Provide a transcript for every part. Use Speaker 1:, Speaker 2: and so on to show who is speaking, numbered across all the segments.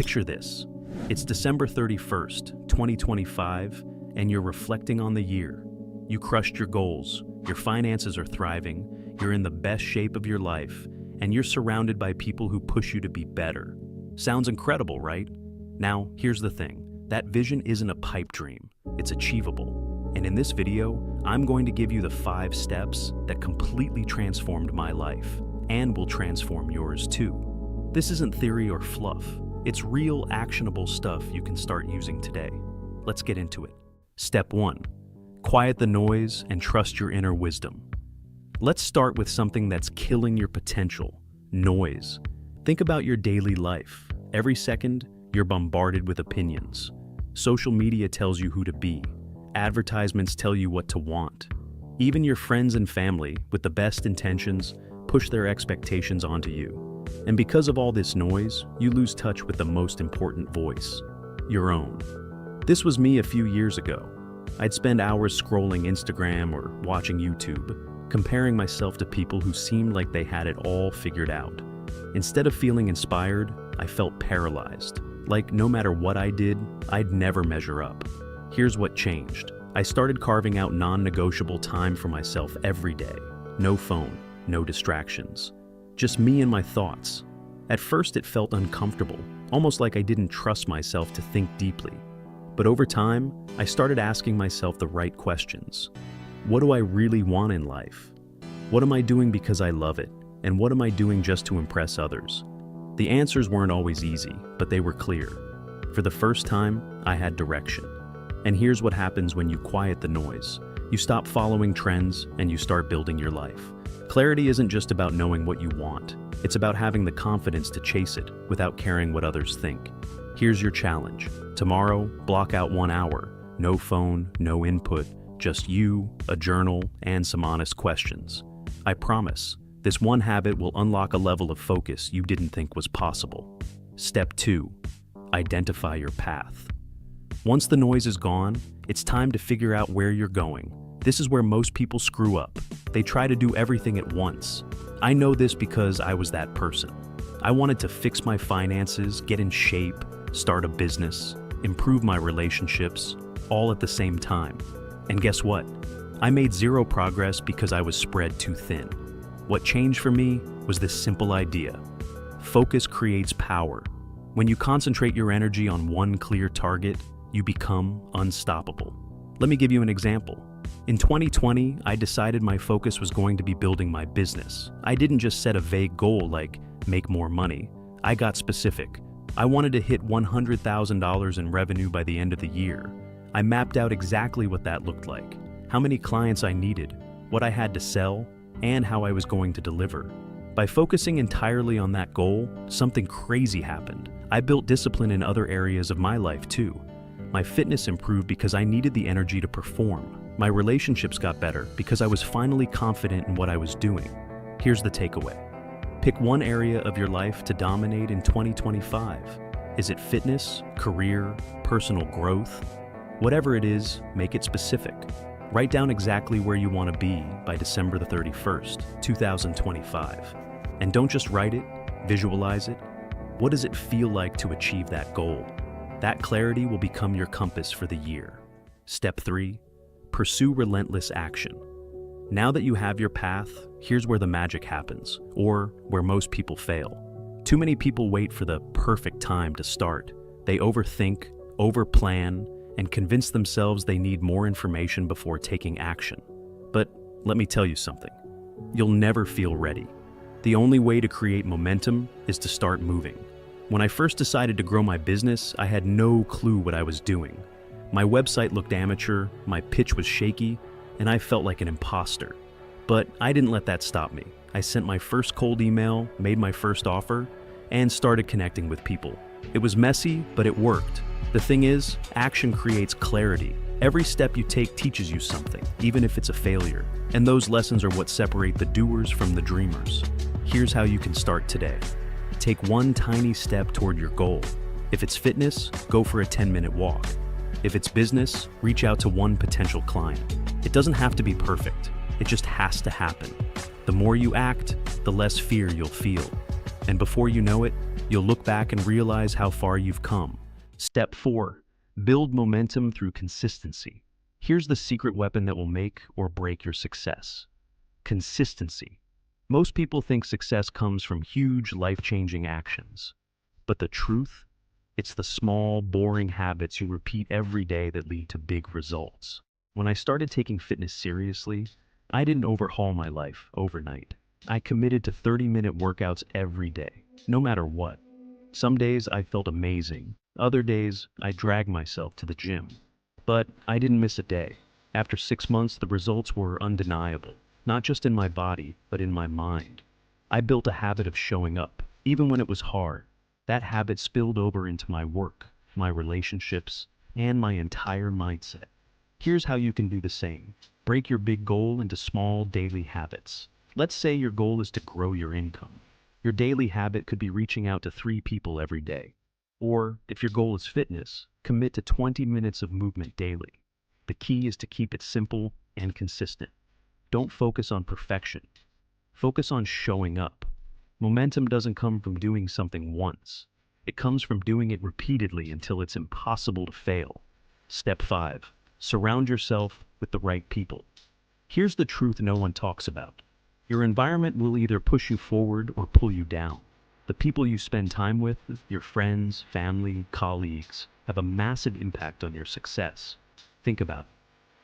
Speaker 1: Picture this. It's December 31st, 2025, and you're reflecting on the year. You crushed your goals, your finances are thriving, you're in the best shape of your life, and you're surrounded by people who push you to be better. Sounds incredible, right? Now, here's the thing. That vision isn't a pipe dream. It's achievable. And in this video, I'm going to give you the 5 steps that completely transformed my life and will transform yours too. This isn't theory or fluff. It's real, actionable stuff you can start using today. Let's get into it. Step 1. Quiet the noise and trust your inner wisdom. Let's start with something that's killing your potential: noise. Think about your daily life. Every second, you're bombarded with opinions. Social media tells you who to be. Advertisements tell you what to want. Even your friends and family, with the best intentions, push their expectations onto you. And because of all this noise, you lose touch with the most important voice, your own. This was me a few years ago. I'd spend hours scrolling Instagram or watching YouTube, comparing myself to people who seemed like they had it all figured out. Instead of feeling inspired, I felt paralyzed. Like no matter what I did, I'd never measure up. Here's what changed. I started carving out non-negotiable time for myself every day. No phone, no distractions. Just me and my thoughts. At first it felt uncomfortable, almost like I didn't trust myself to think deeply. But over time, I started asking myself the right questions. What do I really want in life? What am I doing because I love it? And what am I doing just to impress others? The answers weren't always easy, but they were clear. For the first time, I had direction. And here's what happens when you quiet the noise. You stop following trends and you start building your life. Clarity isn't just about knowing what you want. It's about having the confidence to chase it without caring what others think. Here's your challenge. Tomorrow, block out 1 hour. No phone, no input, just you, a journal, and some honest questions. I promise, this one habit will unlock a level of focus you didn't think was possible. Step 2. Identify your path. Once the noise is gone, it's time to figure out where you're going. This is where most people screw up. They try to do everything at once. I know this because I was that person. I wanted to fix my finances, get in shape, start a business, improve my relationships, all at the same time. And guess what? I made zero progress because I was spread too thin. What changed for me was this simple idea. Focus creates power. When you concentrate your energy on one clear target, you become unstoppable. Let me give you an example. In 2020, I decided my focus was going to be building my business. I didn't just set a vague goal like make more money. I got specific. I wanted to hit $100,000 in revenue by the end of the year. I mapped out exactly what that looked like, how many clients I needed, what I had to sell, and how I was going to deliver. By focusing entirely on that goal, something crazy happened. I built discipline in other areas of my life too. My fitness improved because I needed the energy to perform. My relationships got better because I was finally confident in what I was doing. Here's the takeaway. Pick one area of your life to dominate in 2025. Is it fitness, career, personal growth? Whatever it is, make it specific. Write down exactly where you want to be by December the 31st, 2025. And don't just write it, visualize it. What does it feel like to achieve that goal? That clarity will become your compass for the year. Step 3. Pursue relentless action. Now that you have your path, here's where the magic happens, or where most people fail. Too many people wait for the perfect time to start. They overthink, overplan, and convince themselves they need more information before taking action. But let me tell you something. You'll never feel ready. The only way to create momentum is to start moving. When I first decided to grow my business, I had no clue what I was doing. My website looked amateur, my pitch was shaky, and I felt like an imposter. But I didn't let that stop me. I sent my first cold email, made my first offer, and started connecting with people. It was messy, but it worked. The thing is, action creates clarity. Every step you take teaches you something, even if it's a failure. And those lessons are what separate the doers from the dreamers. Here's how you can start today. Take one tiny step toward your goal. If it's fitness, go for a 10-minute walk. If it's business, reach out to one potential client. It doesn't have to be perfect. It just has to happen. The more you act, the less fear you'll feel. And before you know it, You'll look back and realize how far you've come. Step 4. Build momentum through consistency. Here's the secret weapon that will make or break your success. Consistency. Most people think success comes from huge, life-changing actions. But the truth? It's the small, boring habits you repeat every day that lead to big results. When I started taking fitness seriously, I didn't overhaul my life overnight. I committed to 30-minute workouts every day, no matter what. Some days I felt amazing. Other days I dragged myself to the gym. But I didn't miss a day. After 6 months, the results were undeniable, not just in my body, but in my mind. I built a habit of showing up, even when it was hard. That habit spilled over into my work, my relationships, and my entire mindset. Here's how you can do the same. Break your big goal into small daily habits. Let's say your goal is to grow your income. Your daily habit could be reaching out to 3 people every day. Or, if your goal is fitness, commit to 20 minutes of movement daily. The key is to keep it simple and consistent. Don't focus on perfection. Focus on showing up. Momentum doesn't come from doing something once. It comes from doing it repeatedly until it's impossible to fail. Step 5. Surround yourself with the right people. Here's the truth no one talks about. Your environment will either push you forward or pull you down. The people you spend time with, your friends, family, colleagues, have a massive impact on your success. Think about it.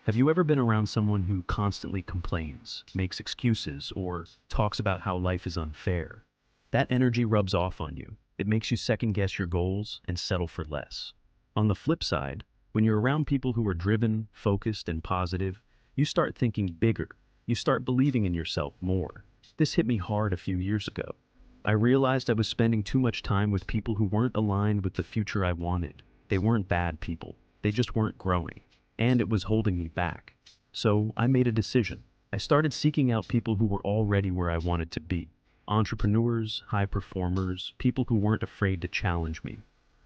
Speaker 1: Have you ever been around someone who constantly complains, makes excuses, or talks about how life is unfair? That energy rubs off on you. It makes you second-guess your goals and settle for less. On the flip side, when you're around people who are driven, focused, and positive, you start thinking bigger. You start believing in yourself more. This hit me hard a few years ago. I realized I was spending too much time with people who weren't aligned with the future I wanted. They weren't bad people. They just weren't growing. And it was holding me back. So I made a decision. I started seeking out people who were already where I wanted to be. Entrepreneurs, high performers, people who weren't afraid to challenge me.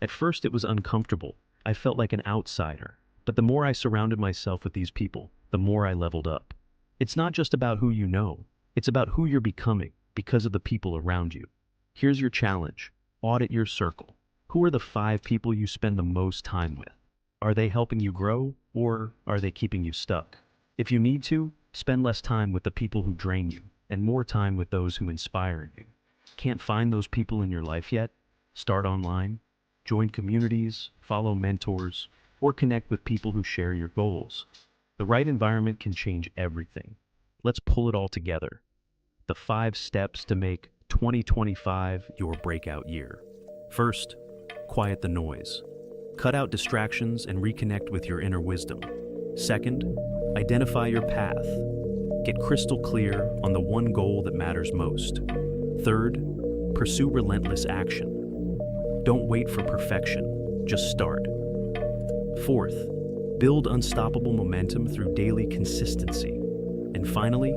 Speaker 1: At first it was uncomfortable. I felt like an outsider. But the more I surrounded myself with these people, the more I leveled up. It's not just about who you know. It's about who you're becoming because of the people around you. Here's your challenge. Audit your circle. Who are the 5 people you spend the most time with? Are they helping you grow, or are they keeping you stuck? If you need to, spend less time with the people who drain you, and more time with those who inspire you. Can't find those people in your life yet? Start online, join communities, follow mentors, or connect with people who share your goals. The right environment can change everything. Let's pull it all together. The 5 steps to make 2025 your breakout year. First, quiet the noise. Cut out distractions and reconnect with your inner wisdom. Second, identify your path. Get crystal clear on the one goal that matters most. Third, pursue relentless action. Don't wait for perfection, just start. Fourth, build unstoppable momentum through daily consistency. And finally,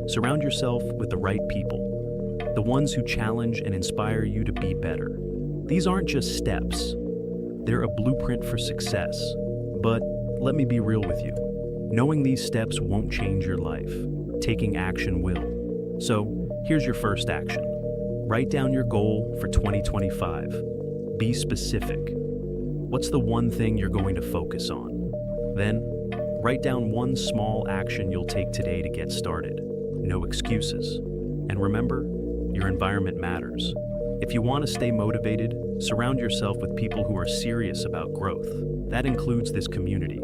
Speaker 1: surround yourself with the right people, the ones who challenge and inspire you to be better. These aren't just steps. They're a blueprint for success. But let me be real with you. Knowing these steps won't change your life. Taking action will. So, here's your first action. Write down your goal for 2025. Be specific. What's the one thing you're going to focus on? Then, write down one small action you'll take today to get started. No excuses. And remember, your environment matters. If you want to stay motivated, surround yourself with people who are serious about growth. That includes this community.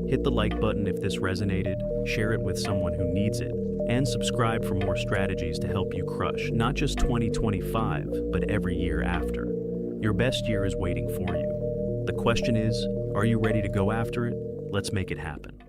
Speaker 1: Hit the like button if this resonated, share it with someone who needs it, and subscribe for more strategies to help you crush not just 2025, but every year after. Your best year is waiting for you. The question is, are you ready to go after it? Let's make it happen.